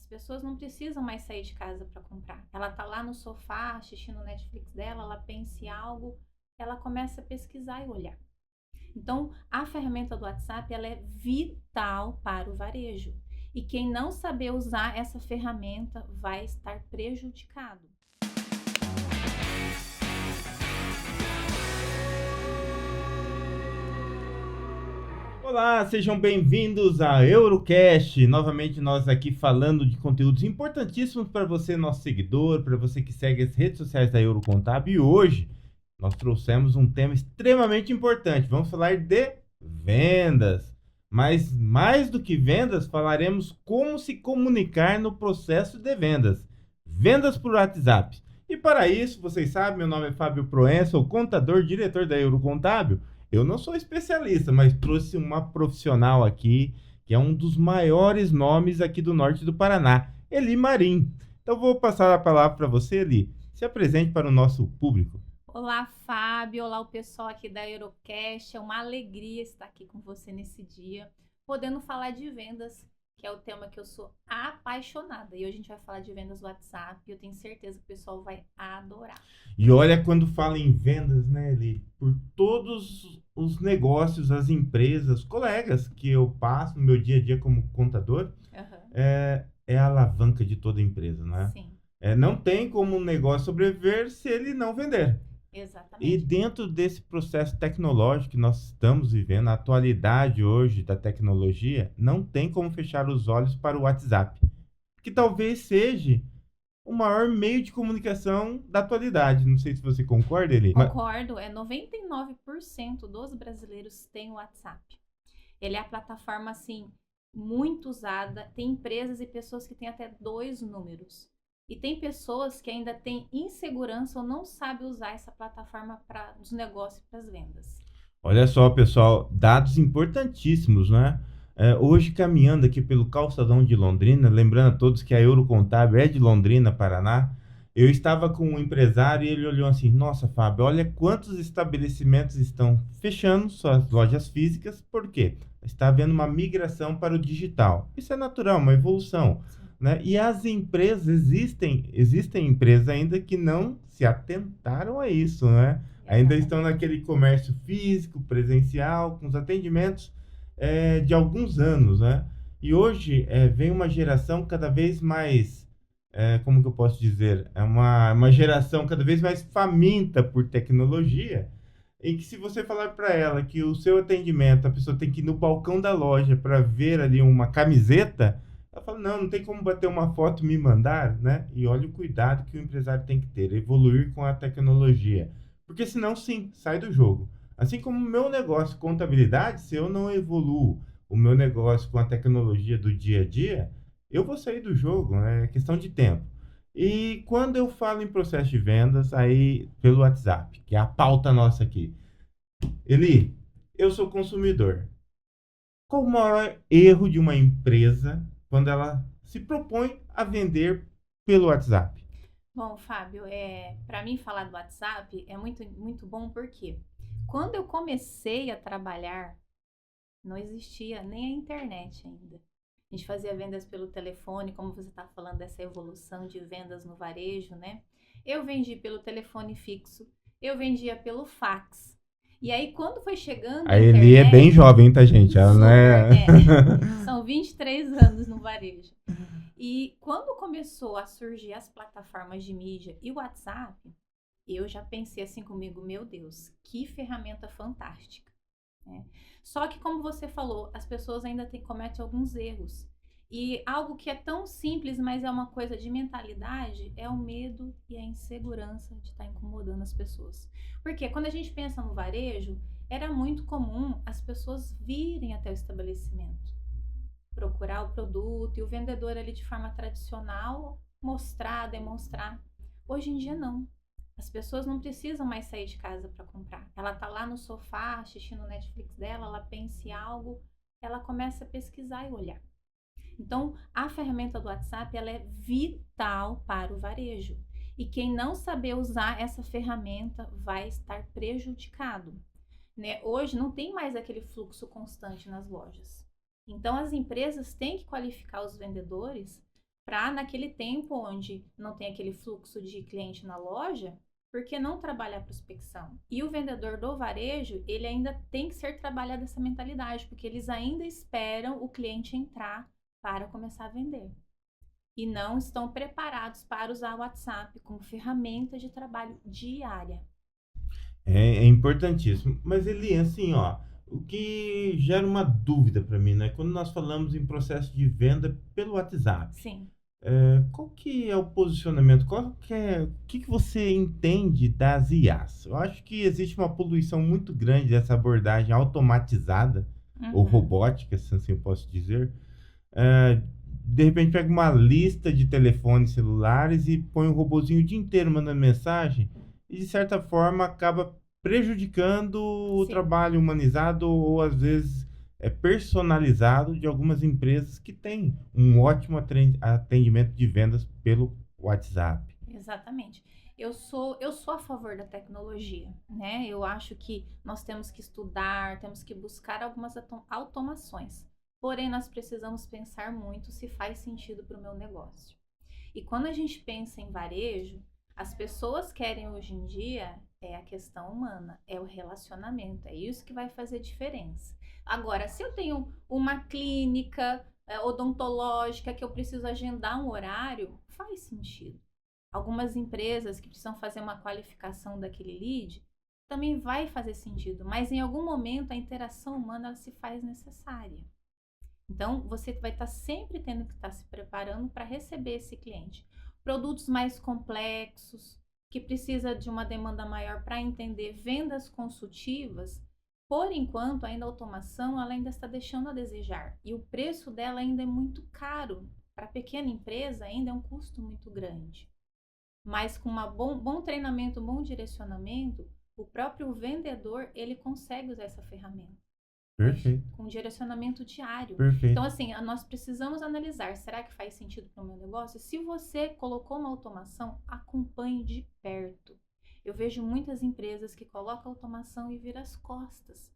pessoas não precisam mais sair de casa para comprar. Ela tá lá no sofá assistindo o Netflix dela, ela pensa em algo, ela começa a pesquisar e olhar. Então, a ferramenta do WhatsApp, ela é vital para o varejo. E quem não saber usar essa ferramenta vai estar prejudicado. Olá, sejam bem-vindos a Eurocast. Novamente nós aqui falando de conteúdos importantíssimos para você, nosso seguidor, para você que segue as redes sociais da Eurocontábil. E hoje nós trouxemos um tema extremamente importante. Vamos falar de vendas. Mas mais do que vendas, falaremos como se comunicar no processo de vendas. Vendas por WhatsApp. E para isso, vocês sabem, meu nome é Fábio Proença, sou contador, diretor da Eurocontábil. Eu não sou especialista, mas trouxe uma profissional aqui, que é um dos maiores nomes aqui do norte do Paraná, Eli Marim. Então vou passar a palavra para você, Eli. Se apresente para o nosso público. Olá, Fábio. Olá, o pessoal aqui da Eurocast. É uma alegria estar aqui com você nesse dia, podendo falar de vendas, que é o tema que eu sou apaixonada. E hoje a gente vai falar de vendas no WhatsApp e eu tenho certeza que o pessoal vai adorar. E olha, quando fala em vendas, né, Eli? Por todos os negócios, as empresas, colegas que eu passo no meu dia a dia como contador, Uhum. é a alavanca de toda empresa, né? Sim, Não tem como um negócio sobreviver se ele não vender. E exatamente. dentro desse processo tecnológico que nós estamos vivendo, a atualidade hoje da tecnologia, não tem como fechar os olhos para o WhatsApp, que talvez seja o maior meio de comunicação da atualidade. Não sei se você concorda, Eli. Concordo, 99% dos brasileiros têm o WhatsApp. Ele é a plataforma, assim, muito usada. Tem empresas e pessoas que têm até 2 números. E tem pessoas que ainda têm insegurança ou não sabem usar essa plataforma para os negócios e para as vendas. Olha só, pessoal, dados importantíssimos, né? Hoje, caminhando aqui pelo calçadão de Londrina, lembrando a todos que a Eurocontábil é de Londrina, Paraná, eu estava com um empresário e ele olhou assim: Nossa, Fábio, olha quantos estabelecimentos estão fechando suas lojas físicas, por quê? Está havendo uma migração para o digital. Isso é natural, uma evolução, Sim, né? E as empresas, existem empresas ainda que não se atentaram a isso, né? Ainda estão exatamente. naquele comércio físico, presencial, com os atendimentos de alguns anos, né? E hoje vem uma geração cada vez mais, como que eu posso dizer? É uma geração cada vez mais faminta por tecnologia, em que se você falar para ela que o seu atendimento, a pessoa tem que ir no balcão da loja para ver ali uma camiseta, ela fala, não, não tem como bater uma foto e me mandar, né? E olha o cuidado que o empresário tem que ter, evoluir com a tecnologia. Porque senão, sim, sai do jogo. Assim como o meu negócio, contabilidade, se eu não evoluo o meu negócio com a tecnologia do dia a dia, eu vou sair do jogo, né? É questão de tempo. E quando eu falo em processo de vendas, aí pelo WhatsApp, que é a pauta nossa aqui. Eli, eu sou consumidor. Qual o maior erro de uma empresa quando ela se propõe a vender pelo WhatsApp? Bom, Fábio, para mim falar do WhatsApp é muito, muito bom porque quando eu comecei a trabalhar, não existia nem a internet ainda. A gente fazia vendas pelo telefone, como você está falando dessa evolução de vendas no varejo, né? Eu vendi pelo telefone fixo, eu vendia pelo fax. E aí, quando foi chegando a A Eli é bem internet, jovem, tá, gente? Ela não super, é. são 23 anos no varejo. E quando começou a surgir as plataformas de mídia e o WhatsApp, eu já pensei assim comigo, meu Deus, que ferramenta fantástica, né? Só que como você falou, as pessoas ainda cometem alguns erros. E algo que é tão simples, mas é uma coisa de mentalidade, é o medo e a insegurança de estar incomodando as pessoas. Porque quando a gente pensa no varejo, era muito comum as pessoas virem até o estabelecimento, procurar o produto e o vendedor ali de forma tradicional mostrar, demonstrar. Hoje em dia não. As pessoas não precisam mais sair de casa para comprar. Ela tá lá no sofá assistindo o Netflix dela, ela pensa em algo, ela começa a pesquisar e olhar. Então, a ferramenta do WhatsApp, ela é vital para o varejo. E quem não saber usar essa ferramenta vai estar prejudicado, né? Hoje não tem mais aquele fluxo constante nas lojas. Então, as empresas têm que qualificar os vendedores para naquele tempo onde não tem aquele fluxo de cliente na loja, por que não trabalhar a prospecção? E o vendedor do varejo, ele ainda tem que ser trabalhado essa mentalidade, porque eles ainda esperam o cliente entrar para começar a vender. E não estão preparados para usar o WhatsApp como ferramenta de trabalho diária. É importantíssimo. Mas ele, assim, ó, o que gera uma dúvida para mim, né? Quando nós falamos em processo de venda pelo WhatsApp, Sim. qual que é o posicionamento? O que que você entende das IAs? Eu acho que existe uma poluição muito grande dessa abordagem automatizada ou Uhum. robótica, se assim eu posso dizer. É, de repente pega uma lista de telefones celulares e põe um robozinho o dia inteiro mandando mensagem e de certa forma acaba prejudicando o Sim. trabalho humanizado ou às vezes personalizado de algumas empresas que têm um ótimo atendimento de vendas pelo WhatsApp. Exatamente. Eu sou a favor da tecnologia, né? Eu acho que nós temos que estudar, temos que buscar algumas automações. Porém, nós precisamos pensar muito se faz sentido para o meu negócio. E quando a gente pensa em varejo, as pessoas querem hoje em dia é a questão humana, é o relacionamento, é isso que vai fazer diferença. Agora, se eu tenho uma clínica odontológica que eu preciso agendar um horário, faz sentido. Algumas empresas que precisam fazer uma qualificação daquele lead, também vai fazer sentido, mas em algum momento a interação humana ela se faz necessária. Então, você vai estar sempre tendo que estar se preparando para receber esse cliente. Produtos mais complexos, que precisa de uma demanda maior para entender vendas consultivas, por enquanto, ainda a automação ela ainda está deixando a desejar. E o preço dela ainda é muito caro. Para a pequena empresa, ainda é um custo muito grande. Mas com um bom treinamento, um bom direcionamento, o próprio vendedor ele consegue usar essa ferramenta, mas Perfeito, com direcionamento diário. Então, perfeito. assim, nós precisamos analisar, será que faz sentido para o meu negócio? Se você colocou uma automação, acompanhe de perto. Eu vejo muitas empresas que colocam automação e viram as costas.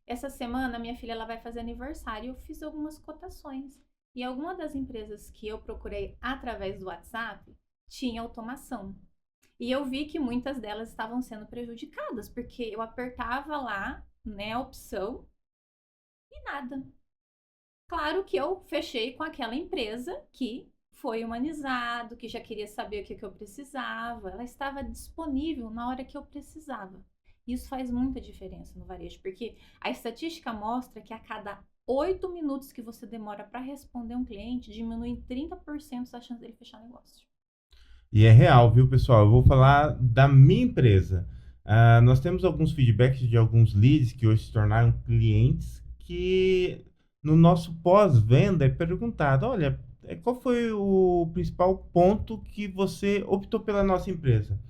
Essa semana, minha filha ela vai fazer aniversário e eu fiz algumas cotações. E alguma das empresas que eu procurei através do WhatsApp tinha automação. E eu vi que muitas delas estavam sendo prejudicadas, porque eu apertava lá, né, a opção e nada. Claro que eu fechei com aquela empresa que foi humanizado, que já queria saber o que eu precisava. Ela estava disponível na hora que eu precisava. Isso faz muita diferença no varejo, porque a estatística mostra que a cada 8 minutos que você demora para responder um cliente, diminui em 30% a chance dele fechar negócio. E é real, viu, pessoal? Eu vou falar da minha empresa. Nós temos alguns feedbacks de alguns leads que hoje se tornaram clientes que no nosso pós-venda é perguntado, olha, qual foi o principal ponto que você optou pela nossa empresa?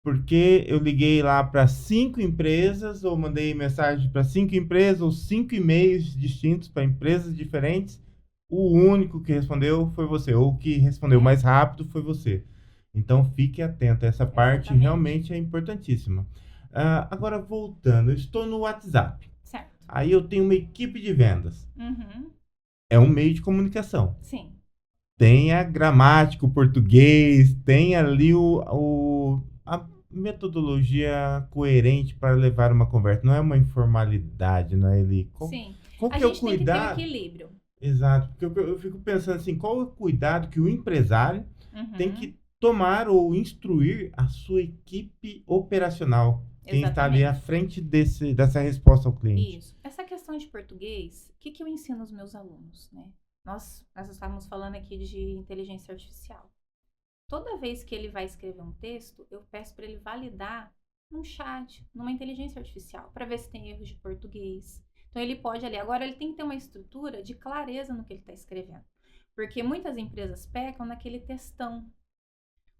Porque eu liguei lá para 5 empresas, ou mandei mensagem para 5 empresas, ou 5 e-mails distintos para empresas diferentes. O único que respondeu foi você, ou o que respondeu É, mais rápido foi você. Então fique atento, essa parte exatamente. realmente é importantíssima. Agora voltando, eu estou no WhatsApp. Certo. Aí eu tenho uma equipe de vendas. Uhum. É um meio de comunicação. Sim. Tem a gramática, o português, tem ali a metodologia coerente para levar uma conversa. Não é uma informalidade, não é, Eli? Sim. Qual A que é o gente tem que ter o cuidado? equilíbrio. Exato, porque eu fico pensando assim, qual é o cuidado que o empresário tem Uhum. que tomar ou instruir a sua equipe operacional, quem está ali à Exatamente. frente dessa resposta ao cliente. Isso. Essa questão de português, o que eu ensino aos meus alunos, né? Nós estávamos falando aqui de inteligência artificial. Toda vez que ele vai escrever um texto, eu peço para ele validar num chat, numa inteligência artificial, para ver se tem erros de português. Então ele pode ali. Agora ele tem que ter uma estrutura de clareza no que ele está escrevendo. Porque muitas empresas pecam naquele textão.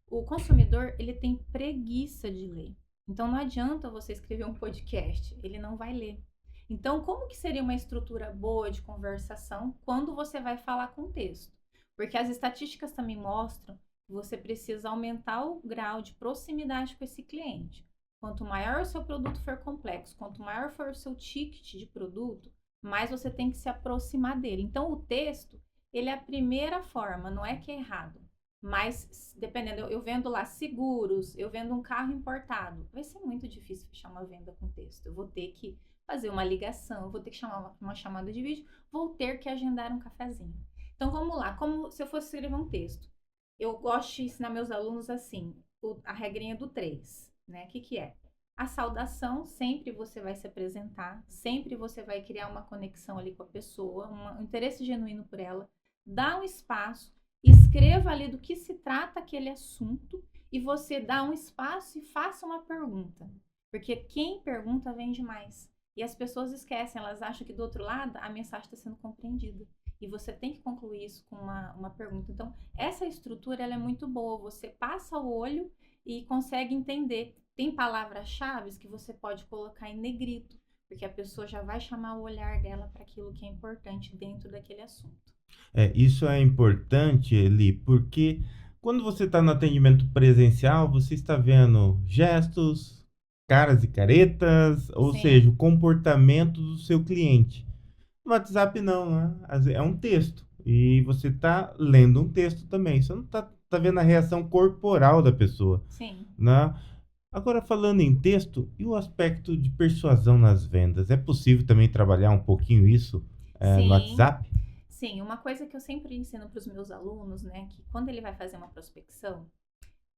O consumidor, ele tem preguiça de ler. Então não adianta você escrever um podcast, ele não vai ler. Então, como que seria uma estrutura boa de conversação quando você vai falar com texto? Porque as estatísticas também mostram que você precisa aumentar o grau de proximidade com esse cliente. Quanto maior o seu produto for complexo, quanto maior for o seu ticket de produto, mais você tem que se aproximar dele. Então, o texto, ele é a primeira forma, não é que é errado. Mas, dependendo, eu vendo lá seguros, eu vendo um carro importado. Vai ser muito difícil fechar uma venda com texto. Eu vou ter que fazer uma ligação, vou ter que chamar uma chamada de vídeo, vou ter que agendar um cafezinho. Então, vamos lá. Como se eu fosse escrever um texto. Eu gosto de ensinar meus alunos assim, a regrinha do 3, né? O que é? A saudação, sempre você vai se apresentar, sempre você vai criar uma conexão ali com a pessoa, um interesse genuíno por ela, dá um espaço, escreva ali do que se trata aquele assunto e você dá um espaço e faça uma pergunta. Porque quem pergunta vende mais. E as pessoas esquecem, elas acham que do outro lado a mensagem está sendo compreendida. E você tem que concluir isso com uma pergunta. Então, essa estrutura ela é muito boa. Você passa o olho e consegue entender. Tem palavras-chave que você pode colocar em negrito, porque a pessoa já vai chamar o olhar dela para aquilo que é importante dentro daquele assunto. Isso é importante, Eli, porque quando você está no atendimento presencial, você está vendo gestos, caras e caretas, ou Sim. seja, o comportamento do seu cliente. No WhatsApp não, né? É um texto. E você está lendo um texto também. Você não tá vendo a reação corporal da pessoa, Sim. né? Agora, falando em texto, e o aspecto de persuasão nas vendas? É possível também trabalhar um pouquinho isso no Sim. WhatsApp? Sim, uma coisa que eu sempre ensino para os meus alunos, né, que quando ele vai fazer uma prospecção,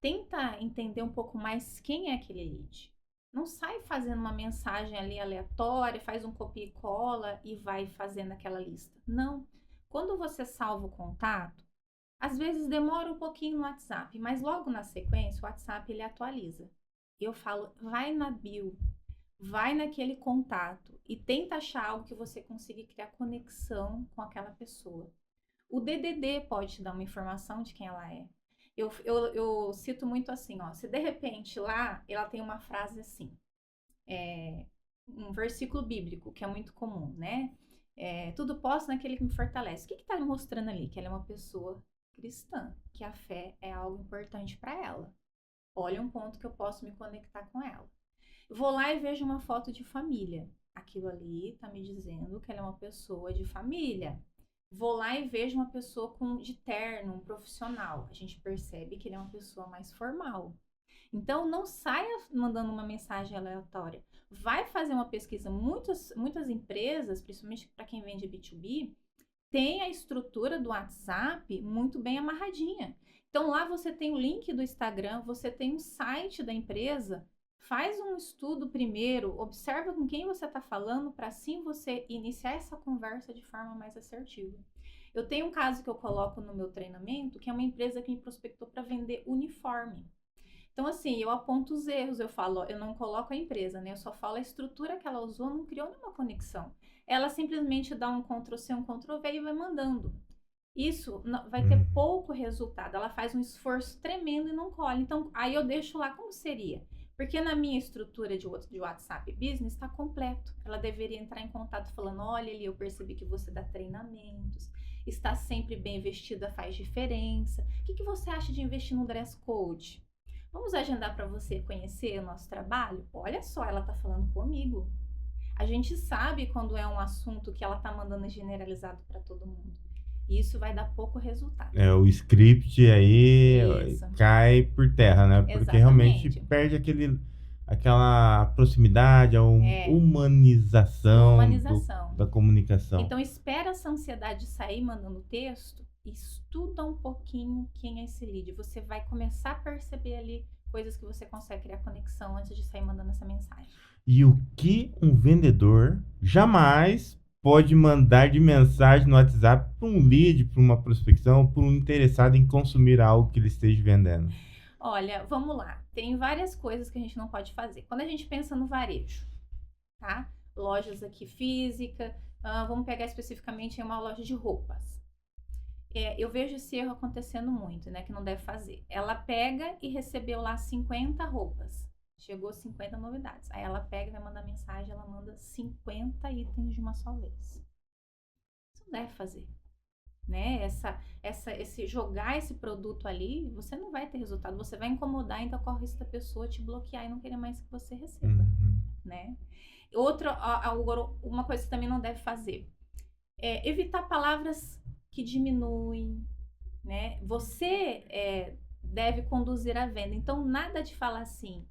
tenta entender um pouco mais quem é aquele lead. Não sai fazendo uma mensagem ali aleatória, faz um copia e cola e vai fazendo aquela lista. Não. Quando você salva o contato, às vezes demora um pouquinho no WhatsApp, mas logo na sequência o WhatsApp ele atualiza. Eu falo, vai na bio, vai naquele contato e tenta achar algo que você consiga criar conexão com aquela pessoa. O DDD pode te dar uma informação de quem ela é. Eu cito muito assim, ó, se de repente lá ela tem uma frase assim, um versículo bíblico, que é muito comum, né? Tudo posso naquele que me fortalece. O que está mostrando ali? Que ela é uma pessoa cristã, que a fé é algo importante para ela. Olha um ponto que eu posso me conectar com ela. Vou lá e vejo uma foto de família. Aquilo ali tá me dizendo que ela é uma pessoa de família. Vou lá e vejo uma pessoa de terno, um profissional. A gente percebe que ele é uma pessoa mais formal. Então, não saia mandando uma mensagem aleatória. Vai fazer uma pesquisa. Muitas empresas, principalmente para quem vende B2B, tem a estrutura do WhatsApp muito bem amarradinha. Então, lá você tem o link do Instagram, você tem um site da empresa. Faz um estudo primeiro, observa com quem você está falando, para assim você iniciar essa conversa de forma mais assertiva. Eu tenho um caso que eu coloco no meu treinamento, que é uma empresa que me prospectou para vender uniforme. Então, assim, eu aponto os erros, eu falo, eu não coloco a empresa, né? Eu só falo a estrutura que ela usou, não criou nenhuma conexão. Ela simplesmente dá um Ctrl+C, um Ctrl+V e vai mandando. Isso vai ter pouco resultado. Ela faz um esforço tremendo e não colhe. Então, aí eu deixo lá como seria. Porque na minha estrutura de WhatsApp Business está completo. Ela deveria entrar em contato falando, olha ali, eu percebi que você dá treinamentos, está sempre bem vestida, faz diferença. O que você acha de investir no dress code? Vamos agendar para você conhecer o nosso trabalho? Olha só, ela está falando comigo. A gente sabe quando é um assunto que ela está mandando generalizado para todo mundo. E isso vai dar pouco resultado. O script aí Isso. cai por terra, né? Porque realmente perde aquela proximidade, a humanização da comunicação. Então, espera essa ansiedade sair mandando texto, estuda um pouquinho quem é esse lead. Você vai começar a perceber ali coisas que você consegue criar conexão antes de sair mandando essa mensagem. E o que um vendedor jamais pode mandar de mensagem no WhatsApp para um lead, para uma prospecção, para um interessado em consumir algo que ele esteja vendendo? Olha, vamos lá. Tem várias coisas que a gente não pode fazer. Quando a gente pensa no varejo, tá? Lojas aqui física, vamos pegar especificamente uma loja de roupas. Eu vejo esse erro acontecendo muito, né? Que não deve fazer. Ela pega e recebeu lá 50 roupas. Chegou 50 novidades. Aí ela pega e vai mandar mensagem, ela manda 50 itens de uma só vez. Isso não deve fazer. Né? Esse jogar esse produto ali, você não vai ter resultado. Você vai incomodar, então corre o risco da pessoa te bloquear e não querer mais que você receba. Né? Uma coisa que também não deve fazer é evitar palavras que diminuem, né? Você deve conduzir a venda. Então, nada de falar assim,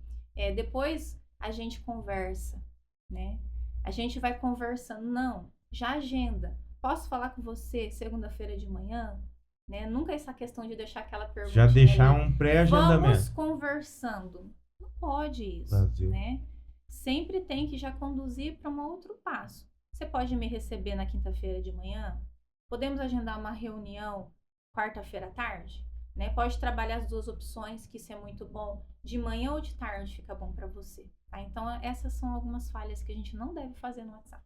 depois a gente conversa, né? A gente vai conversando. Não, já agenda. Posso falar com você segunda-feira de manhã? Né? Nunca essa questão de deixar aquela Já perguntinha deixar ali. um Vamos pré-agendamento. conversando. Não pode isso, Brasil. né? Sempre tem que já conduzir para um outro passo. Você pode me receber na quinta-feira de manhã? Podemos agendar uma reunião quarta-feira à tarde? Né? Pode trabalhar as duas opções, que isso é muito bom. De manhã ou de tarde fica bom para você. Tá? Então, essas são algumas falhas que a gente não deve fazer no WhatsApp.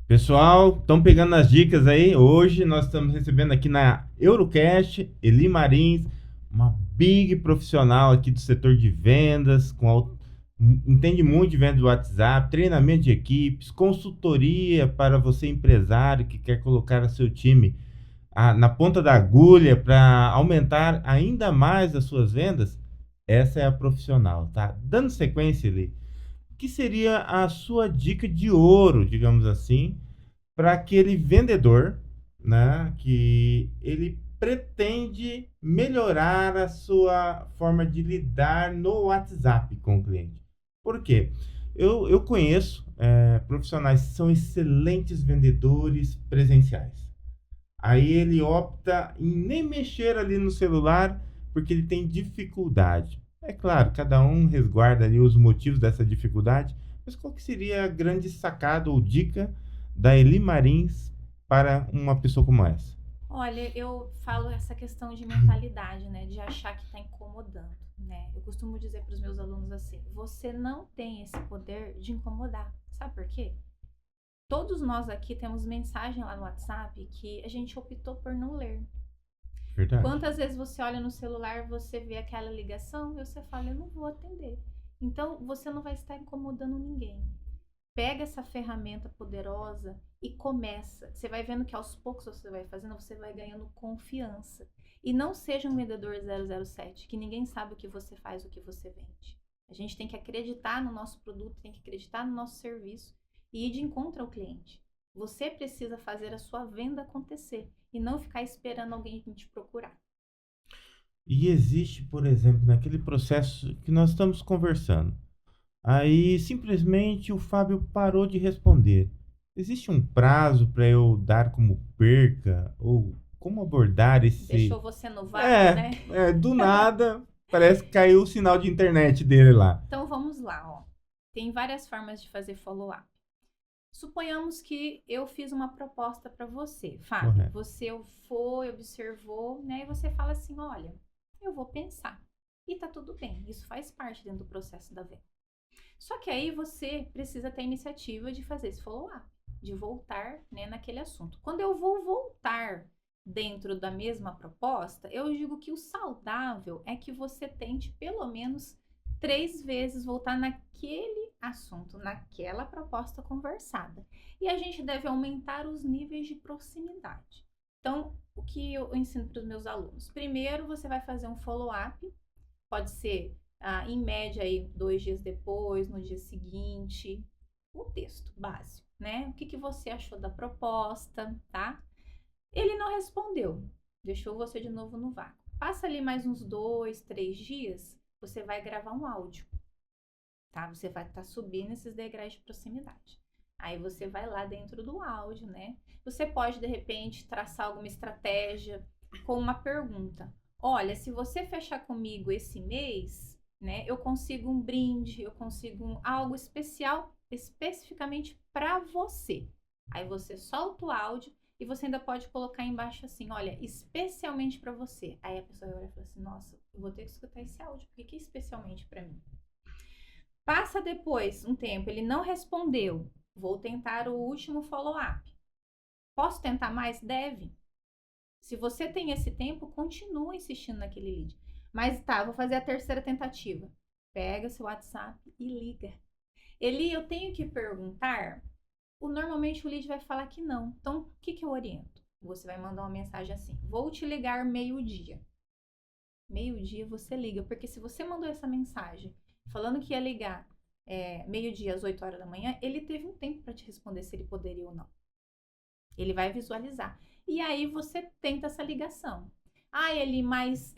Pessoal, estão pegando as dicas aí? Hoje nós estamos recebendo aqui na Eurocast, Eli Marins, uma big profissional aqui do setor de vendas, entende muito de venda do WhatsApp, treinamento de equipes, consultoria para você empresário que quer colocar seu time na ponta da agulha para aumentar ainda mais as suas vendas. Essa é a profissional, tá? Dando sequência, Eli, que seria a sua dica de ouro, digamos assim, para aquele vendedor, né, que ele pretende melhorar a sua forma de lidar no WhatsApp com o cliente. Por quê? Eu conheço profissionais que são excelentes vendedores presenciais. Aí ele opta em nem mexer ali no celular porque ele tem dificuldade. É claro, cada um resguarda ali os motivos dessa dificuldade, mas qual que seria a grande sacada ou dica da Eli Marins para uma pessoa como essa? Olha, eu falo essa questão de mentalidade, né? De achar que está incomodando, né? Eu costumo dizer para os meus alunos assim: você não tem esse poder de incomodar. Sabe por quê? Todos nós aqui temos mensagem lá no WhatsApp que a gente optou por não ler. Verdade. Quantas vezes você olha no celular, você vê aquela ligação e você fala, eu não vou atender. Então, você não vai estar incomodando ninguém. Pega essa ferramenta poderosa e começa. Você vai vendo que aos poucos você vai fazendo, você vai ganhando confiança. E não seja um vendedor 007, que ninguém sabe o que você faz, o que você vende. A gente tem que acreditar no nosso produto, tem que acreditar no nosso serviço e ir de encontro ao cliente. Você precisa fazer a sua venda acontecer e não ficar esperando alguém te procurar. E existe, por exemplo, naquele processo que nós estamos conversando, aí simplesmente o Fábio parou de responder. Existe um prazo para eu dar como perca? Ou como abordar esse... Deixou você no vácuo, né? Do nada, parece que caiu o sinal de internet dele lá. Então vamos lá, ó. Tem várias formas de fazer follow-up. Suponhamos que eu fiz uma proposta para você, Fábio. Correto. Você foi, observou, né? E você fala assim, olha, eu vou pensar. E tá tudo bem, isso faz parte dentro do processo da venda. Só que aí você precisa ter a iniciativa de fazer esse follow-up, de voltar, né, naquele assunto. Quando eu vou voltar dentro da mesma proposta, eu digo que o saudável é que você tente pelo menos 3 vezes voltar naquele assunto, naquela proposta conversada. E a gente deve aumentar os níveis de proximidade. Então, o que eu ensino para os meus alunos? Primeiro, você vai fazer um follow-up, pode ser em média aí 2 dias depois, no dia seguinte, um texto básico, né? O que você achou da proposta, tá? Ele não respondeu, deixou você de novo no vácuo. Passa ali mais uns 2, 3 dias, você vai gravar um áudio, tá? Você vai estar subindo esses degraus de proximidade. Aí você vai lá dentro do áudio, né? Você pode, de repente, traçar alguma estratégia com uma pergunta. Olha, se você fechar comigo esse mês, né, eu consigo um brinde, eu consigo algo especial, especificamente para você. Aí você solta o áudio e você ainda pode colocar embaixo assim, olha, especialmente para você. Aí a pessoa vai falar assim, nossa, eu vou ter que escutar esse áudio, porque que é especialmente para mim? Passa depois um tempo, ele não respondeu. Vou tentar o último follow-up. Posso tentar mais? Deve. Se você tem esse tempo, continua insistindo naquele lead. Mas tá, vou fazer a terceira tentativa. Pega seu WhatsApp e liga. Eli, eu tenho que perguntar? Normalmente o lead vai falar que não. Então, o que eu oriento? Você vai mandar uma mensagem assim, vou te ligar meio-dia. Meio-dia você liga, porque se você mandou essa mensagem falando que ia ligar meio-dia às 8 horas da manhã, ele teve um tempo para te responder se ele poderia ou não. Ele vai visualizar. E aí você tenta essa ligação. Ah, ele, mas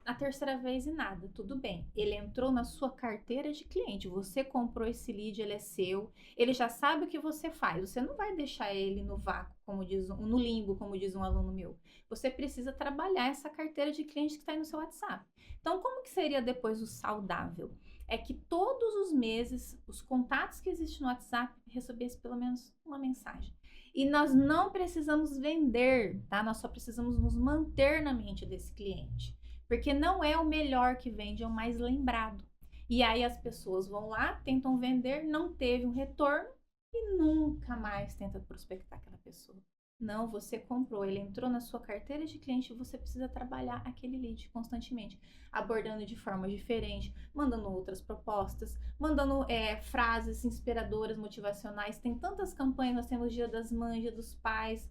a terceira vez e nada, tudo bem. Ele entrou na sua carteira de cliente, você comprou esse lead, ele é seu, ele já sabe o que você faz. Você não vai deixar ele no vácuo, como diz no limbo, como diz um aluno meu. Você precisa trabalhar essa carteira de cliente que está aí no seu WhatsApp. Então, como que seria depois o saudável? É que todos os meses, os contatos que existem no WhatsApp recebessem pelo menos uma mensagem. E nós não precisamos vender, tá? Nós só precisamos nos manter na mente desse cliente. Porque não é o melhor que vende, é o mais lembrado. E aí as pessoas vão lá, tentam vender, não teve um retorno e nunca mais tenta prospectar aquela pessoa. Não, você comprou, ele entrou na sua carteira de cliente, você precisa trabalhar aquele lead constantemente, abordando de forma diferente, mandando outras propostas, mandando frases inspiradoras, motivacionais. Tem tantas campanhas, nós temos Dia das Mães, Dia dos Pais,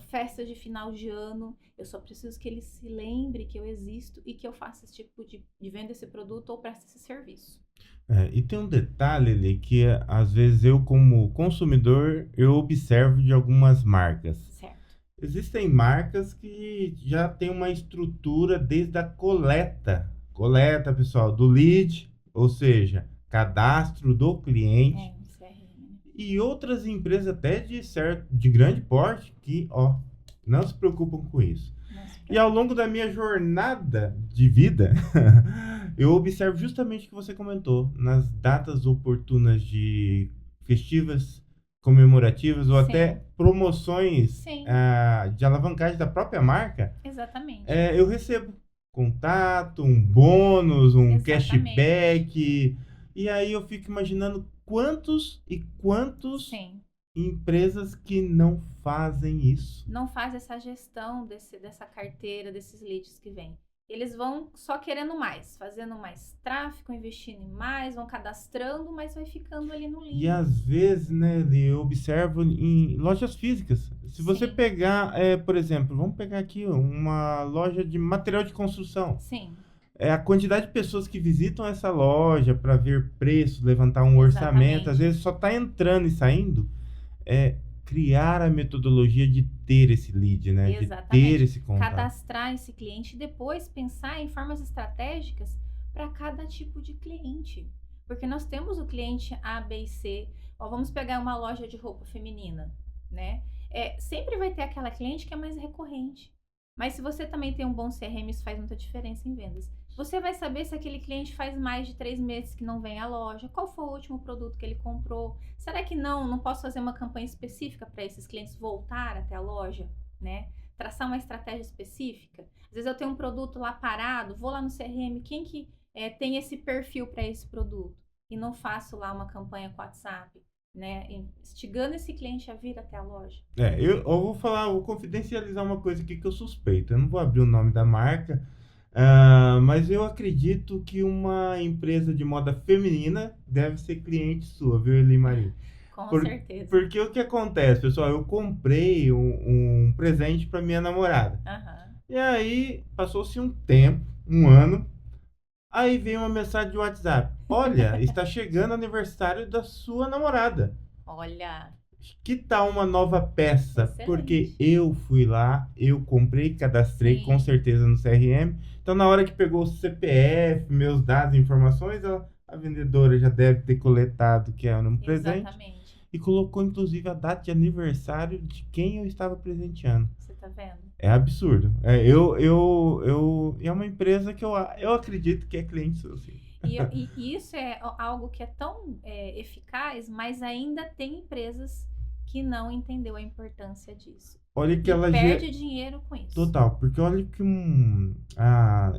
festa de final de ano. Eu só preciso que ele se lembre que eu existo e que eu faça esse tipo de venda esse produto ou preste esse serviço. E tem um detalhe ali que às vezes eu como consumidor eu observo de algumas marcas. Certo. Existem marcas que já tem uma estrutura desde a coleta, pessoal, do lead, ou seja, cadastro do cliente. Um CRM. E outras empresas até de grande porte que, não se preocupam com isso. E ao longo da minha jornada de vida, eu observo justamente o que você comentou, nas datas oportunas de festivas, comemorativas ou Sim. até promoções Sim. De alavancagem da própria marca. Exatamente. Eu recebo contato, um bônus, um Exatamente. cashback, e aí eu fico imaginando quantos Sim. empresas que não fazem isso. Não faz essa gestão dessa carteira, desses leads que vem. Eles vão só querendo mais, fazendo mais tráfego, investindo em mais, vão cadastrando, mas vai ficando ali no limbo. E às vezes, né, eu observo em lojas físicas. Se você Sim. pegar, por exemplo, vamos pegar aqui uma loja de material de construção. Sim. A quantidade de pessoas que visitam essa loja para ver preço, levantar um orçamento, às vezes só está entrando e saindo. Criar a metodologia de ter esse lead, né? Exatamente. De ter esse contato. Cadastrar esse cliente e depois pensar em formas estratégicas para cada tipo de cliente. Porque nós temos o cliente A, B e C. Vamos pegar uma loja de roupa feminina, né? Sempre vai ter aquela cliente que é mais recorrente. Mas se você também tem um bom CRM, isso faz muita diferença em vendas. Você vai saber se aquele cliente faz mais de 3 meses que não vem à loja, qual foi o último produto que ele comprou. Será que não posso fazer uma campanha específica para esses clientes voltar até a loja, né? Traçar uma estratégia específica. Às vezes eu tenho um produto lá parado, vou lá no CRM, quem que tem esse perfil para esse produto? E não faço lá uma campanha com WhatsApp, né? Instigando esse cliente a vir até a loja. Eu vou confidencializar uma coisa aqui que eu suspeito. Eu não vou abrir o nome da marca, mas eu acredito que uma empresa de moda feminina deve ser cliente sua, viu, Eli Maria? Com certeza. Porque o que acontece, pessoal? Eu comprei um presente para minha namorada. Uhum. E aí, passou-se um tempo, um ano, aí veio uma mensagem de WhatsApp. Olha, está chegando o aniversário da sua namorada. Olha. Que tal uma nova peça? Excelente. Porque eu fui lá, eu comprei, cadastrei. Sim. Com certeza no CRM. Então, na hora que pegou o CPF, meus dados, informações, a vendedora já deve ter coletado que era um presente. Exatamente. E colocou, inclusive, a data de aniversário de quem eu estava presenteando. Você tá vendo? É absurdo. É uma empresa que eu acredito que é cliente seu, sim. E isso é algo que é tão eficaz, mas ainda tem empresas que não entendeu a importância disso. Olha que ela perde dinheiro com isso. Total, porque olha que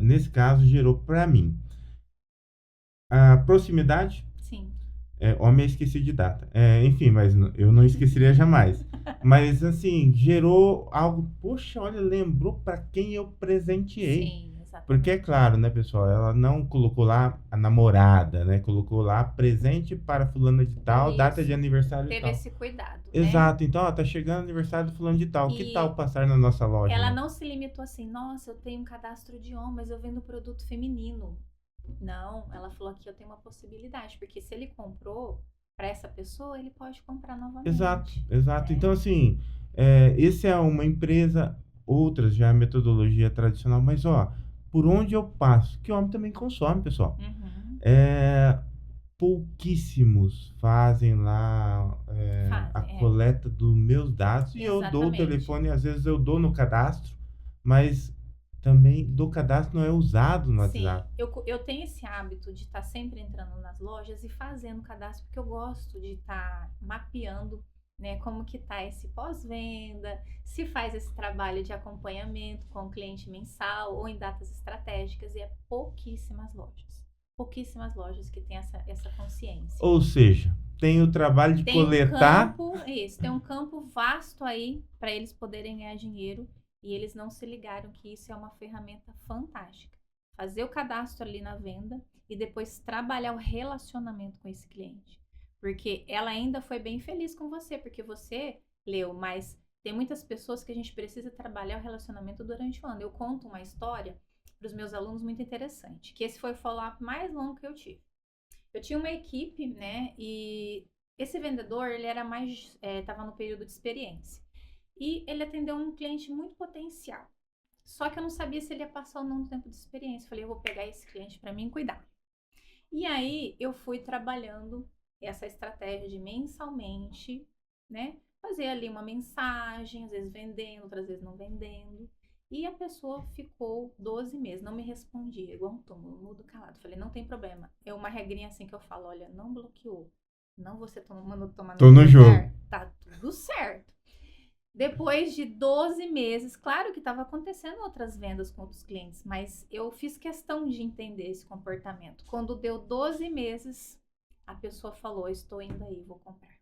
nesse caso gerou para mim a proximidade. Sim. Homem, esqueci de data. Enfim, mas eu não esqueceria jamais. Mas assim, gerou algo. Poxa, olha, lembrou para quem eu presenteei. Sim, exatamente. Porque é claro, né, pessoal? Ela não colocou lá a namorada, né? Colocou lá presente para fulana de tal, Isso. data de aniversário Teve tal. esse cuidado. Exato. Né? Então, tá chegando o aniversário do fulano de tal. Que tal passar na nossa loja? Ela não se limitou assim, nossa, eu tenho um cadastro de homem, mas eu vendo produto feminino. Não, ela falou que eu tenho uma possibilidade, porque se ele comprou para essa pessoa, ele pode comprar novamente. Exato. Então, assim, esse é uma empresa, outras já é a metodologia tradicional, mas ó, por onde eu passo, que o homem também consome, pessoal. Uhum. É, pouquíssimos fazem lá a Fazem, coleta dos meus dados e eu dou o exatamente. telefone, às vezes eu dou no cadastro, mas também do cadastro não é usado no Sim, WhatsApp. eu tenho esse hábito de estar sempre entrando nas lojas e fazendo cadastro, porque eu gosto de estar mapeando, né, como que tá esse pós-venda, se faz esse trabalho de acompanhamento com o cliente mensal ou em datas estratégicas, e é pouquíssimas lojas que têm essa consciência. Ou seja, tem o trabalho de coletar. Tem um campo vasto aí para eles poderem ganhar dinheiro e eles não se ligaram que isso é uma ferramenta fantástica. Fazer o cadastro ali na venda e depois trabalhar o relacionamento com esse cliente. Porque ela ainda foi bem feliz com você, porque você leu, mas tem muitas pessoas que a gente precisa trabalhar o relacionamento durante o ano. Eu conto uma história para os meus alunos muito interessante, que esse foi o follow-up mais longo que eu tive. Eu tinha uma equipe, né? E esse vendedor, ele era mais, estava no período de experiência. E ele atendeu um cliente muito potencial. Só que eu não sabia se ele ia passar ou não no tempo de experiência. Eu falei, eu vou pegar esse cliente para mim cuidar. E aí eu fui trabalhando essa estratégia de mensalmente, né? Fazer ali uma mensagem, às vezes vendendo, outras vezes não vendendo. E a pessoa ficou 12 meses, não me respondia, igual um túmulo, mudo calado. Falei, não tem problema. É uma regrinha assim que eu falo, olha, não bloqueou, não você mandou tomar no Tô teu no jogo. lugar, tá tudo certo. Depois de 12 meses, claro que estava acontecendo outras vendas com outros clientes, mas eu fiz questão de entender esse comportamento. Quando deu 12 meses, a pessoa falou, estou indo aí, vou comprar.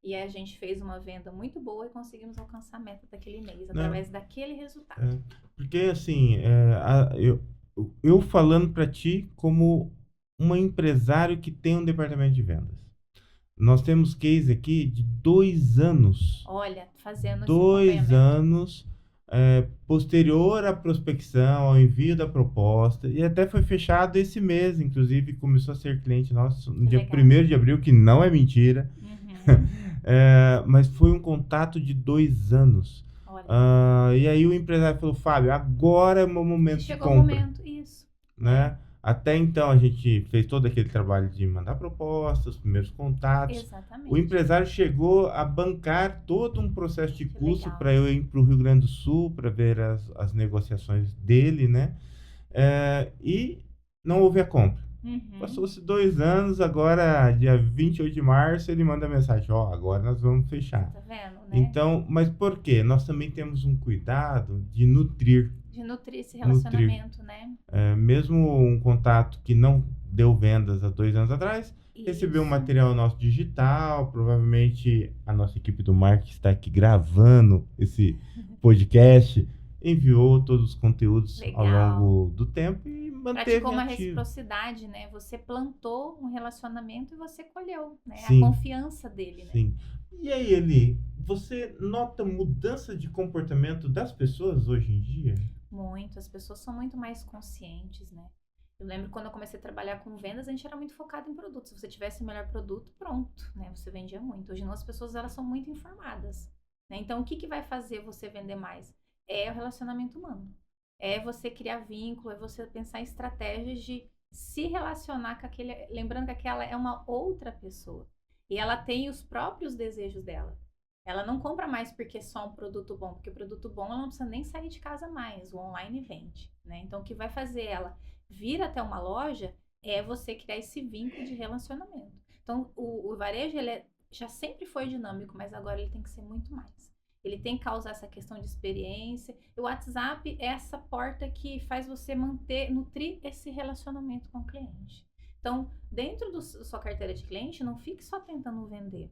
E a gente fez uma venda muito boa e conseguimos alcançar a meta daquele mês, Não, através daquele resultado. porque assim, eu falando para ti como um empresário que tem um departamento de vendas. Nós temos case aqui de 2 anos. Olha, fazendo esse Dois acompanhamento. anos posterior à prospecção, ao envio da proposta, e até foi fechado esse mês, inclusive começou a ser cliente nosso no Que dia legal. 1º de abril, que não é mentira, Uhum. mas foi um contato de 2 anos. Olha, E aí o empresário falou, Fábio, agora é o meu momento de chegou o compra, momento, isso. né? Até então a gente fez todo aquele trabalho de mandar propostas, os primeiros contatos. O Exatamente. empresário chegou a bancar todo um processo de Que custo para legal. eu ir para o Rio Grande do Sul para ver as negociações dele, né? E não houve a compra. Uhum. Passou-se 2 anos, agora, dia 28 de março, ele manda mensagem: Ó, agora nós vamos Você fechar. tá vendo, né? Então, mas por quê? Nós também temos um cuidado de nutrir. De nutrir esse Nutrir. relacionamento, né? Mesmo um contato que não deu vendas há 2 anos atrás, recebeu um Isso. material nosso digital. Provavelmente a nossa equipe do marketing está aqui gravando esse podcast, enviou todos os conteúdos ao Legal. longo do tempo e Praticou manteve uma ativo. reciprocidade, né? Você plantou um relacionamento e você colheu, né? A Sim, confiança dele, né? sim. E aí, Eli, você nota mudança de comportamento das pessoas hoje em dia? Muito. As pessoas são muito mais conscientes, né? Eu lembro quando eu comecei a trabalhar com vendas, a gente era muito focado em produto. Se você tivesse o melhor produto, pronto, né? Você vendia muito. Hoje não, as pessoas elas são muito informadas, né? Então, o que que vai fazer você vender mais? É o relacionamento humano. É você criar vínculo, é você pensar em estratégias de se relacionar com aquele, lembrando que aquela é uma outra pessoa e ela tem os próprios desejos dela. Ela não compra mais porque é só um produto bom, porque o produto bom ela não precisa nem sair de casa mais, o online vende, né? Então, o que vai fazer ela vir até uma loja é você criar esse vínculo de relacionamento. Então, o varejo já sempre foi dinâmico, mas agora ele tem que ser muito mais. Ele tem que causar essa questão de experiência. O WhatsApp é essa porta que faz você nutrir esse relacionamento com o cliente. Então, dentro da sua carteira de cliente, não fique só tentando vender.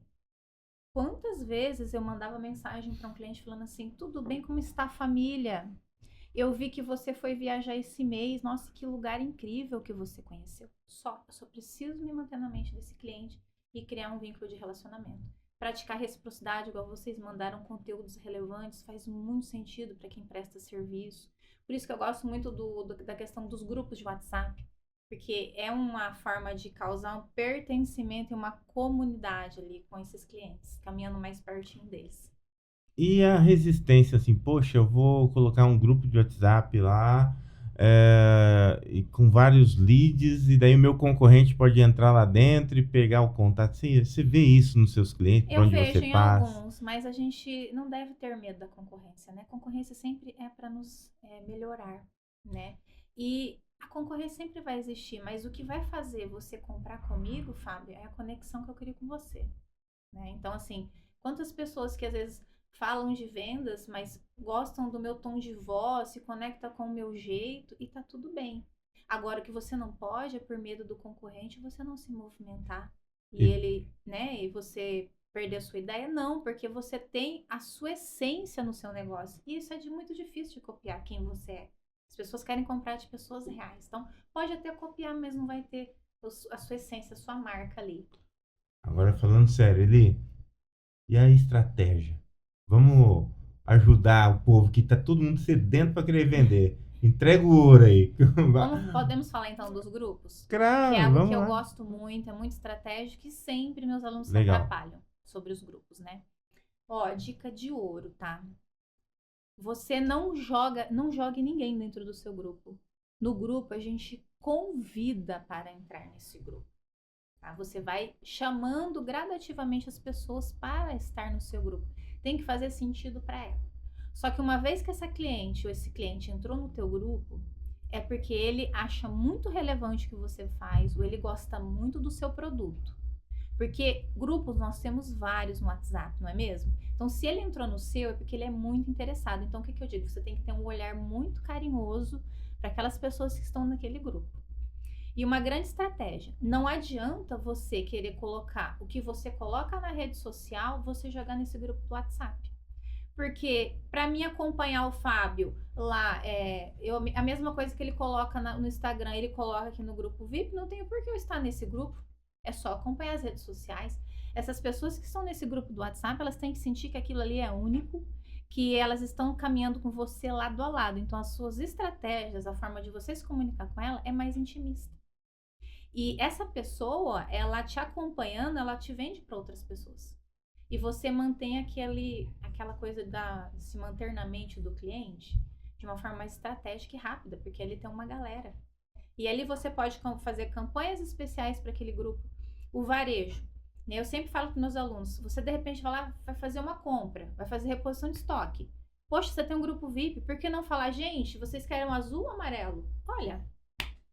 Quantas vezes eu mandava mensagem para um cliente falando assim: tudo bem, como está a família? Eu vi que você foi viajar esse mês. Nossa, que lugar incrível que você conheceu. Eu só preciso me manter na mente desse cliente e criar um vínculo de relacionamento. Praticar reciprocidade, igual vocês mandaram conteúdos relevantes, faz muito sentido para quem presta serviço. Por isso que eu gosto muito da questão dos grupos de WhatsApp, porque é uma forma de causar um pertencimento e uma comunidade ali com esses clientes, caminhando mais pertinho deles. E a resistência, assim, poxa, eu vou colocar um grupo de WhatsApp lá, e com vários leads, e daí o meu concorrente pode entrar lá dentro e pegar o contato. Você vê isso nos seus clientes, por Eu onde você vejo em passa? alguns, mas a gente não deve ter medo da concorrência, né? Concorrência sempre é para nos melhorar, né? E a concorrência sempre vai existir, mas o que vai fazer você comprar comigo, Fábio, é a conexão que eu crio com você, né? Então, assim, quantas pessoas que às vezes falam de vendas, mas gostam do meu tom de voz, se conecta com o meu jeito e tá tudo bem. Agora, o que você não pode é por medo do concorrente você não se movimentar e E, ele, né, e você perder a sua ideia, não, porque você tem a sua essência no seu negócio. E isso é muito difícil de copiar quem você é. As pessoas querem comprar de pessoas reais. Então, pode até copiar, mas não vai ter a sua essência, a sua marca ali. agora falando sério, Eli, e a estratégia? Vamos ajudar o povo que tá todo mundo sedento para querer vender. Entrega o ouro aí. Podemos falar então dos grupos? Que é Claro, algo que vamos eu lá. gosto muito, é muito estratégico e sempre meus alunos se Legal. atrapalham sobre os grupos, né? Ó, dica de ouro, tá? Você não jogue ninguém dentro do seu grupo. No grupo a gente convida para entrar nesse grupo, tá? Você vai chamando gradativamente as pessoas para estar no seu grupo. Tem que fazer sentido para ela. Só que uma vez que essa cliente ou esse cliente entrou no teu grupo, é porque ele acha muito relevante o que você faz, ou ele gosta muito do seu produto. Porque grupos nós temos vários no WhatsApp, não é mesmo? Então, se ele entrou no seu, é porque ele é muito interessado. Então, o que eu digo? Você tem que ter um olhar muito carinhoso para aquelas pessoas que estão naquele grupo. E uma grande estratégia: não adianta você querer colocar o que você coloca na rede social, você jogar nesse grupo do WhatsApp. Porque para mim acompanhar o Fábio lá, a mesma coisa que ele coloca no Instagram, ele coloca aqui no grupo VIP, não tenho por que eu estar nesse grupo. É só acompanhar as redes sociais. Essas pessoas que estão nesse grupo do WhatsApp, elas têm que sentir que aquilo ali é único, que elas estão caminhando com você lado a lado. Então, as suas estratégias, a forma de você se comunicar com ela é mais intimista. E essa pessoa, ela te acompanhando, ela te vende para outras pessoas. E você mantém aquela coisa de se manter na mente do cliente de uma forma mais estratégica e rápida, porque ali tem uma galera. E ali você pode fazer campanhas especiais para aquele grupo. O varejo. Né? Eu sempre falo para meus alunos: você de repente vai lá, vai fazer uma compra, vai fazer reposição de estoque. Poxa, você tem um grupo VIP, por que não falar, gente, vocês querem um azul ou amarelo? Olha,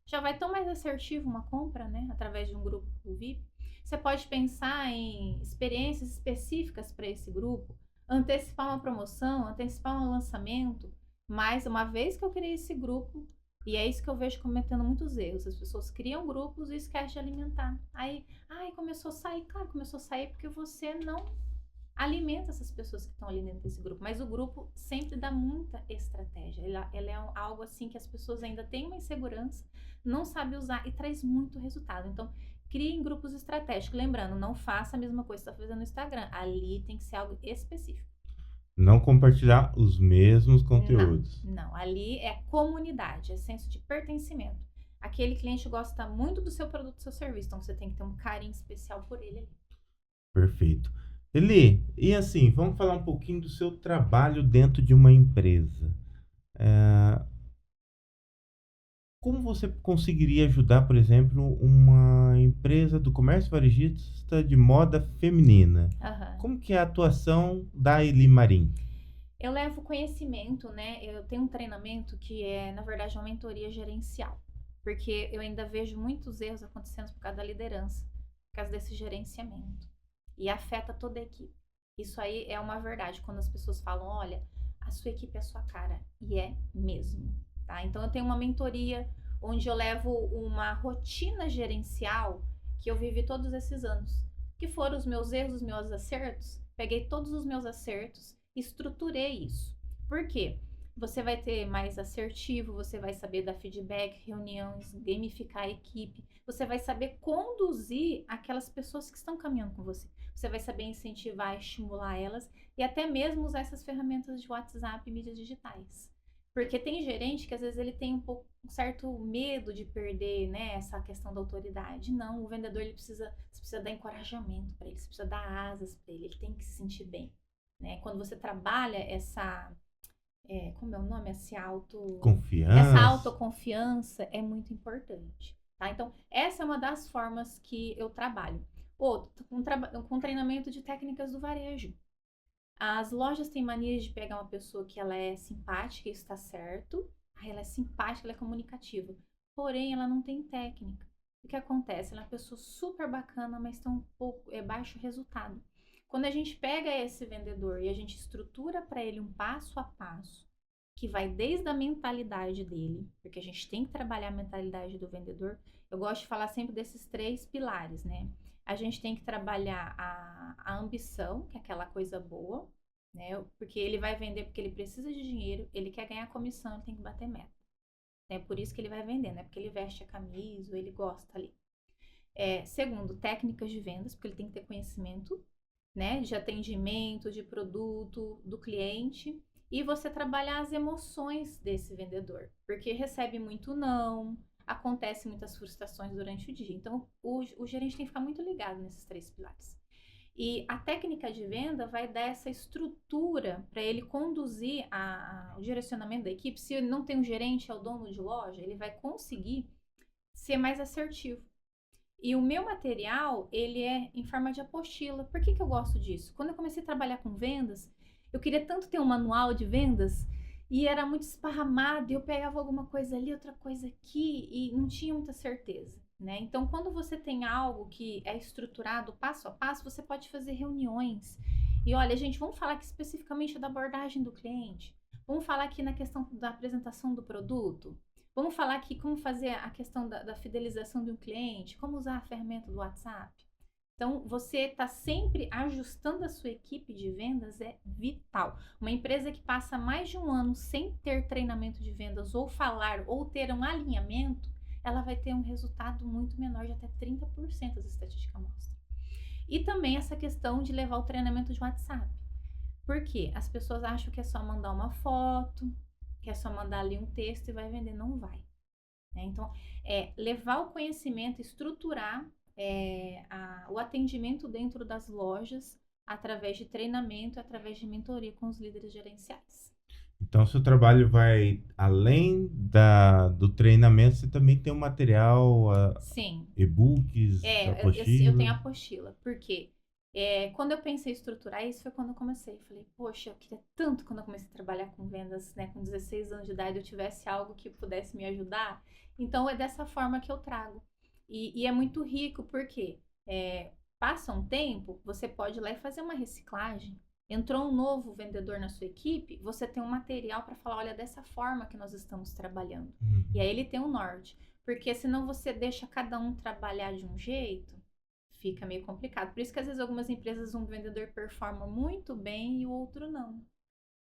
já vai tão mais assertivo uma compra, né? Através de um grupo VIP. Você pode pensar em experiências específicas para esse grupo, antecipar uma promoção, antecipar um lançamento. Mas uma vez que eu criei esse grupo, e é isso que eu vejo cometendo muitos erros, as pessoas criam grupos e esquecem de alimentar. Aí, ai, começou a sair. Claro, começou a sair porque você não alimenta essas pessoas que estão ali dentro desse grupo. Mas o grupo sempre dá muita estratégia. Ela é algo assim que as pessoas ainda têm uma insegurança, não sabem usar e traz muito resultado. Então, criem grupos estratégicos. Lembrando, não faça a mesma coisa que você está fazendo no Instagram. Ali tem que ser algo específico. Não compartilhar os mesmos Não, conteúdos. não. Ali é comunidade, é senso de pertencimento. Aquele cliente gosta muito do seu produto, do seu serviço, então você tem que ter um carinho especial por ele ali. Perfeito. Eli, e assim, vamos falar um pouquinho do seu trabalho dentro de uma empresa. É, como você conseguiria ajudar, por exemplo, uma empresa do comércio varejista de moda feminina? Aham. Como que é a atuação da Eli Marim? Eu levo conhecimento, né? Eu tenho um treinamento que é, na verdade, uma mentoria gerencial. Porque eu ainda vejo muitos erros acontecendo por causa da liderança, por causa desse gerenciamento. E afeta toda a equipe. Isso aí é uma verdade. Quando as pessoas falam, olha, a sua equipe é a sua cara. E é mesmo, tá? Então eu tenho uma mentoria onde eu levo uma rotina gerencial que eu vivi todos esses anos. Que foram os meus erros, os meus acertos. Peguei todos os meus acertos, estruturei isso. Por quê? Você vai ter mais assertivo, você vai saber dar feedback, reuniões, gamificar a equipe, você vai saber conduzir aquelas pessoas que estão caminhando com você. Você vai saber incentivar, estimular elas e até mesmo usar essas ferramentas de WhatsApp e mídias digitais. Porque tem gerente que às vezes ele tem um certo medo de perder, né, essa questão da autoridade. Não, o vendedor você precisa dar encorajamento para ele, você precisa dar asas para ele, ele tem que se sentir bem. né? Quando você trabalha essa, como é o nome? Essa Confiança. autoconfiança é muito importante, tá? Então, essa é uma das formas que eu trabalho. Outro, com treinamento de técnicas do varejo. As lojas têm mania de pegar uma pessoa que ela é simpática, isso está certo. Ela é simpática, ela é comunicativa. Porém, ela não tem técnica. O que acontece? Ela é uma pessoa super bacana, mas tem um pouco baixo resultado. Quando a gente pega esse vendedor e a gente estrutura para ele um passo a passo, que vai desde a mentalidade dele, porque a gente tem que trabalhar a mentalidade do vendedor. Eu gosto de falar sempre desses 3 pilares, né? A gente tem que trabalhar a ambição, que é aquela coisa boa, né? Porque ele vai vender porque ele precisa de dinheiro, ele quer ganhar comissão, ele tem que bater meta. É por isso que ele vai vender, né? Porque ele veste a camisa, ou ele gosta ali. Segundo, técnicas de vendas, porque ele tem que ter conhecimento, né? De atendimento, de produto, do cliente. E você trabalhar as emoções desse vendedor, porque recebe muito não, acontece muitas frustrações durante o dia. Então, o gerente tem que ficar muito ligado nesses 3 pilares. E a técnica de venda vai dar essa estrutura para ele conduzir o direcionamento da equipe. Se ele não tem um gerente, é o dono de loja, ele vai conseguir ser mais assertivo. E o meu material, ele é em forma de apostila. Por que eu gosto disso? Quando eu comecei a trabalhar com vendas, eu queria tanto ter um manual de vendas e era muito esparramado, e eu pegava alguma coisa ali, outra coisa aqui e não tinha muita certeza, né? Então, quando você tem algo que é estruturado passo a passo, você pode fazer reuniões. E olha, gente, vamos falar aqui especificamente da abordagem do cliente. Vamos falar aqui na questão da apresentação do produto. Vamos falar aqui como fazer a questão da fidelização de um cliente, como usar a ferramenta do WhatsApp. Então, você está sempre ajustando a sua equipe de vendas é vital. Uma empresa que passa mais de um ano sem ter treinamento de vendas ou falar ou ter um alinhamento, ela vai ter um resultado muito menor, de até 30%, as estatísticas mostram. E também essa questão de levar o treinamento de WhatsApp. Por quê? As pessoas acham que é só mandar uma foto, que é só mandar ali um texto e vai vender. Não vai. Né? Então, levar o conhecimento, estruturar o atendimento dentro das lojas através de treinamento, através de mentoria com os líderes gerenciais. Então, seu trabalho vai além do treinamento, você também tem um material, Sim. e-books, Eu tenho apostila. apostila. Por quê? Quando eu pensei em estruturar isso, foi quando eu comecei. Eu falei, poxa, eu queria tanto quando eu comecei a trabalhar com vendas, né? Com 16 anos de idade, eu tivesse algo que pudesse me ajudar. Então, é dessa forma que eu trago. E é muito rico, porque passa um tempo, você pode ir lá e fazer uma reciclagem. Entrou um novo vendedor na sua equipe, você tem um material para falar, olha, dessa forma que nós estamos trabalhando. E aí ele tem um norte. Porque senão você deixa cada um trabalhar de um jeito, fica meio complicado. Por isso que às vezes algumas empresas um vendedor performa muito bem e o outro não.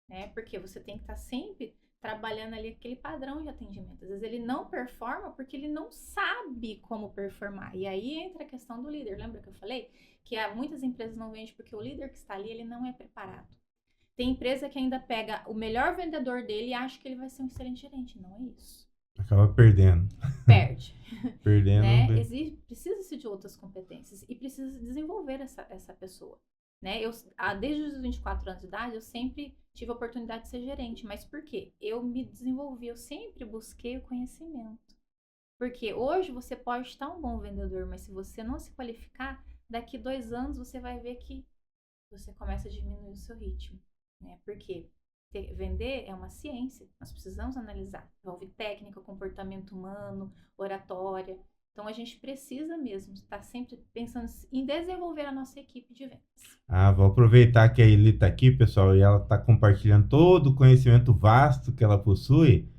Né? Porque você tem que estar sempre trabalhando ali aquele padrão de atendimento. Às vezes ele não performa porque ele não sabe como performar. E aí entra a questão do líder. Lembra que eu falei? Que muitas empresas não vendem porque o líder que está ali, ele não é preparado. Tem empresa que ainda pega o melhor vendedor dele e acha que ele vai ser um excelente gerente. Não é isso. Acaba perdendo. Perde. Perdendo. Né? Precisa-se de outras competências e precisa desenvolver essa pessoa. Né? Desde os 24 anos de idade, eu sempre tive a oportunidade de ser gerente. Mas por quê? Eu me desenvolvi, eu sempre busquei o conhecimento. Porque hoje você pode estar um bom vendedor, mas se você não se qualificar, daqui 2 anos você vai ver que você começa a diminuir o seu ritmo. Né? Por quê? Vender é uma ciência, nós precisamos analisar. Envolve técnica, comportamento humano, oratória. Então a gente precisa mesmo estar sempre pensando em desenvolver a nossa equipe de vendas. Vou aproveitar que a Eli está aqui, pessoal, e ela está compartilhando todo o conhecimento vasto que ela possui.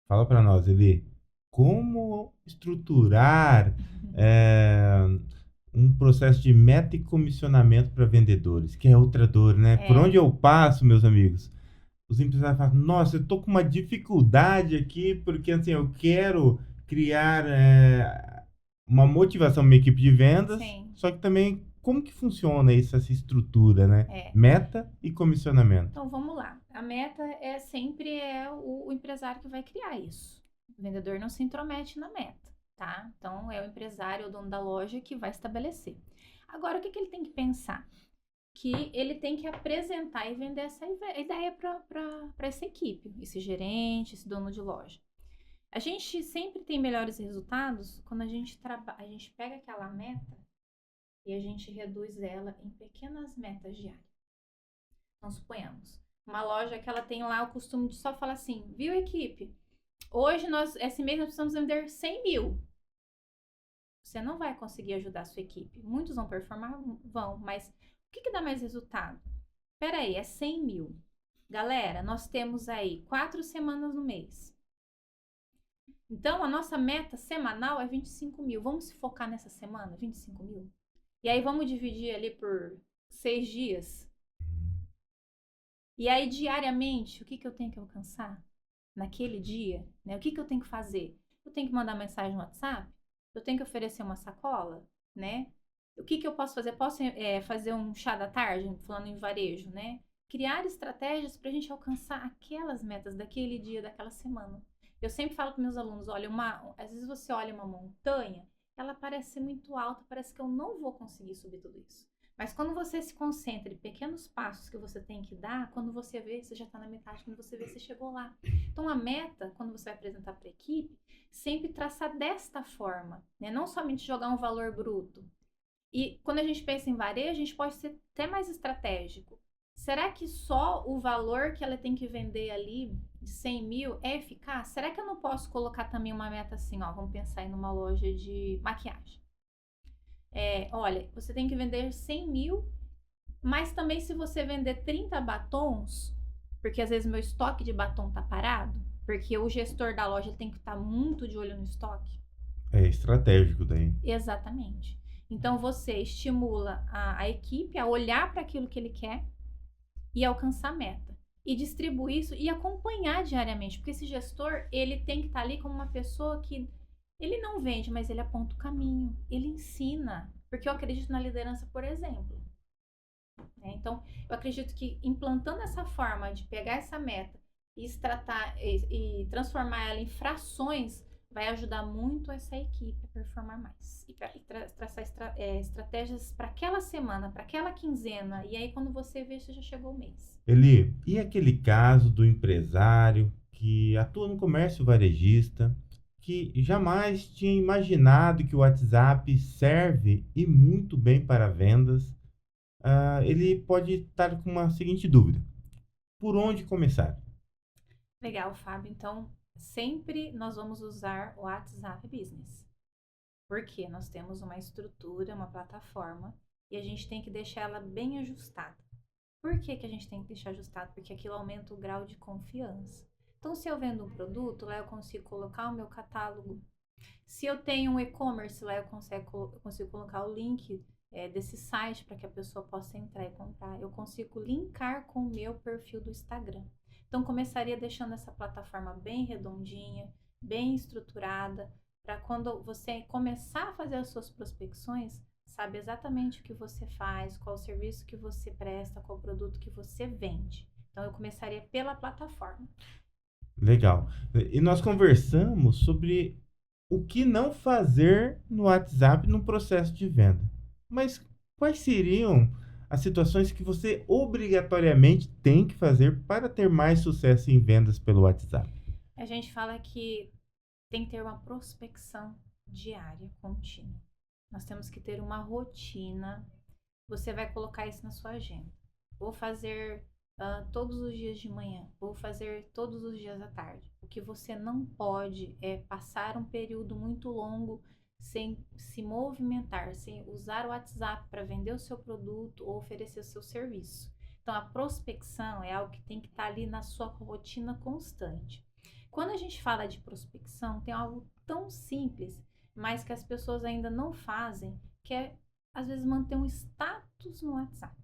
Fala para nós, Eli, como estruturar um processo de meta e comissionamento para vendedores, que é outra dor, né? Por onde eu passo, meus amigos, os empresários falam, nossa, eu tô com uma dificuldade aqui, porque assim, eu quero criar uma motivação na minha equipe de vendas, Sim. Só que também, como que funciona isso, essa estrutura, né? Meta e comissionamento. Então, vamos lá. A meta sempre o empresário que vai criar isso. O vendedor não se intromete na meta, tá? Então, é o empresário, o dono da loja, que vai estabelecer. Agora, o que ele tem que pensar? que ele tem que apresentar e vender essa ideia para essa equipe, esse gerente, esse dono de loja. A gente sempre tem melhores resultados quando a gente pega aquela meta e a gente reduz ela em pequenas metas diárias. Então, suponhamos, uma loja que ela tem lá o costume de só falar assim, viu, equipe? Hoje, esse mês, nós precisamos vender 100 mil. Você não vai conseguir ajudar a sua equipe. Muitos vão performar? Vão, mas o que dá mais resultado? Peraí, é 100 mil. Galera, nós temos aí 4 semanas no mês. Então, a nossa meta semanal é 25 mil. Vamos se focar nessa semana, 25 mil? E aí, vamos dividir ali por 6 dias. E aí, diariamente, o que eu tenho que alcançar? Naquele dia, né? O que eu tenho que fazer? Eu tenho que mandar mensagem no WhatsApp? Eu tenho que oferecer uma sacola, né? O que eu posso fazer? Posso fazer um chá da tarde, falando em varejo, né? Criar estratégias para a gente alcançar aquelas metas daquele dia, daquela semana. Eu sempre falo para meus alunos, olha, às vezes você olha uma montanha, ela parece ser muito alta, parece que eu não vou conseguir subir tudo isso. Mas quando você se concentra em pequenos passos que você tem que dar, quando você vê, você já está na metade, quando você vê, você chegou lá. Então, a meta, quando você vai apresentar para a equipe, sempre traçar desta forma, né? Não somente jogar um valor bruto. E quando a gente pensa em varejo, a gente pode ser até mais estratégico. Será que só o valor que ela tem que vender ali, de 100 mil, é eficaz? Será que eu não posso colocar também uma meta assim, ó, vamos pensar em uma loja de maquiagem. Olha, você tem que vender 100 mil, mas também se você vender 30 batons, porque às vezes meu estoque de batom tá parado, porque o gestor da loja tem que estar muito de olho no estoque. É estratégico daí. Exatamente. Então você estimula a equipe a olhar para aquilo que ele quer e alcançar a meta. E distribuir isso e acompanhar diariamente, porque esse gestor, ele tem que estar ali como uma pessoa que ele não vende, mas ele aponta o caminho, ele ensina, porque eu acredito na liderança, por exemplo. Então, eu acredito que implantando essa forma de pegar essa meta e transformar ela em frações, vai ajudar muito essa equipe a performar mais. E traçar estratégias para aquela semana, para aquela quinzena, e aí quando você vê, você já chegou o mês. Eli, e aquele caso do empresário que atua no comércio varejista, que jamais tinha imaginado que o WhatsApp serve e muito bem para vendas, ele pode estar com uma seguinte dúvida: por onde começar? Legal, Fábio. Então, sempre nós vamos usar o WhatsApp Business. Porque nós temos uma estrutura, uma plataforma, e a gente tem que deixar ela bem ajustada. Por que a gente tem que deixar ajustado? Porque aquilo aumenta o grau de confiança. Então, se eu vendo um produto, lá eu consigo colocar o meu catálogo. Se eu tenho um e-commerce, lá eu consigo colocar o link desse site para que a pessoa possa entrar e comprar. Eu consigo linkar com o meu perfil do Instagram. Então, começaria deixando essa plataforma bem redondinha, bem estruturada, para quando você começar a fazer as suas prospecções, sabe exatamente o que você faz, qual o serviço que você presta, qual o produto que você vende. Então, eu começaria pela plataforma. Legal. E nós conversamos sobre o que não fazer no WhatsApp no processo de venda. Mas quais seriam as situações que você obrigatoriamente tem que fazer para ter mais sucesso em vendas pelo WhatsApp? A gente fala que tem que ter uma prospecção diária, contínua. Nós temos que ter uma rotina. Você vai colocar isso na sua agenda. Vou fazer todos os dias de manhã, vou fazer todos os dias à tarde. O que você não pode é passar um período muito longo sem se movimentar, sem usar o WhatsApp para vender o seu produto ou oferecer o seu serviço. Então, a prospecção é algo que tem que estar ali na sua rotina constante. Quando a gente fala de prospecção, tem algo tão simples, mas que as pessoas ainda não fazem, que é, às vezes, manter um status no WhatsApp.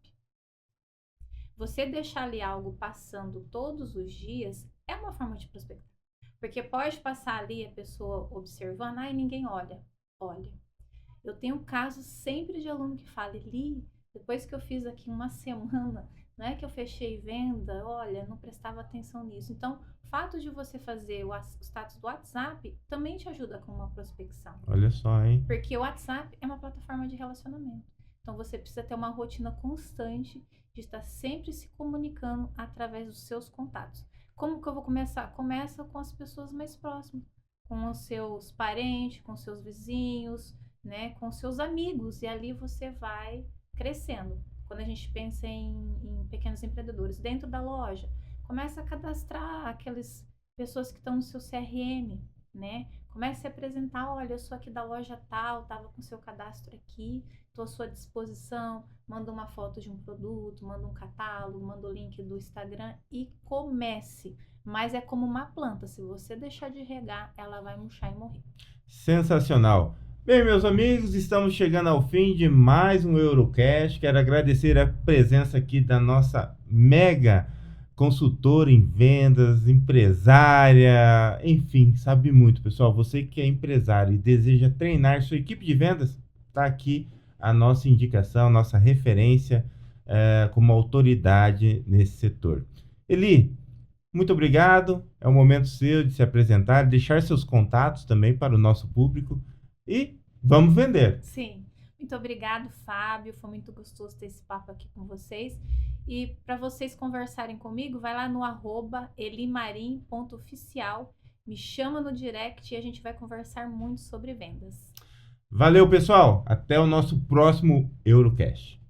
Você deixar ali algo passando todos os dias é uma forma de prospectar. Porque pode passar ali a pessoa observando, e ninguém olha. Olha, eu tenho casos sempre de aluno que fala, Eli, depois que eu fiz aqui uma semana, não é que eu fechei venda, olha, não prestava atenção nisso. Então, o fato de você fazer o status do WhatsApp também te ajuda com uma prospecção. Olha só, hein? Porque o WhatsApp é uma plataforma de relacionamento. Então você precisa ter uma rotina constante de estar sempre se comunicando através dos seus contatos. Como que eu vou começar? Começa com as pessoas mais próximas, com os seus parentes, com os seus vizinhos, né, com os seus amigos, e ali você vai crescendo. Quando a gente pensa em pequenos empreendedores dentro da loja, começa a cadastrar aquelas pessoas que estão no seu CRM, né? Comece a se apresentar, olha, eu sou aqui da loja tal, estava com seu cadastro aqui, estou à sua disposição, manda uma foto de um produto, manda um catálogo, manda o link do Instagram e comece. Mas é como uma planta, se você deixar de regar, ela vai murchar e morrer. Sensacional. Bem, meus amigos, estamos chegando ao fim de mais um Eurocast. Quero agradecer a presença aqui da nossa mega consultora em vendas, empresária, enfim, sabe muito, pessoal. Você que é empresário e deseja treinar sua equipe de vendas, está aqui a nossa indicação, nossa referência como autoridade nesse setor. Eli, muito obrigado. É o momento seu de se apresentar, deixar seus contatos também para o nosso público e vamos vender. Sim. Muito obrigado, Fábio. Foi muito gostoso ter esse papo aqui com vocês. E para vocês conversarem comigo, vai lá no @elimarim.oficial. Me chama no direct e a gente vai conversar muito sobre vendas. Valeu, pessoal. Até o nosso próximo Eurocast.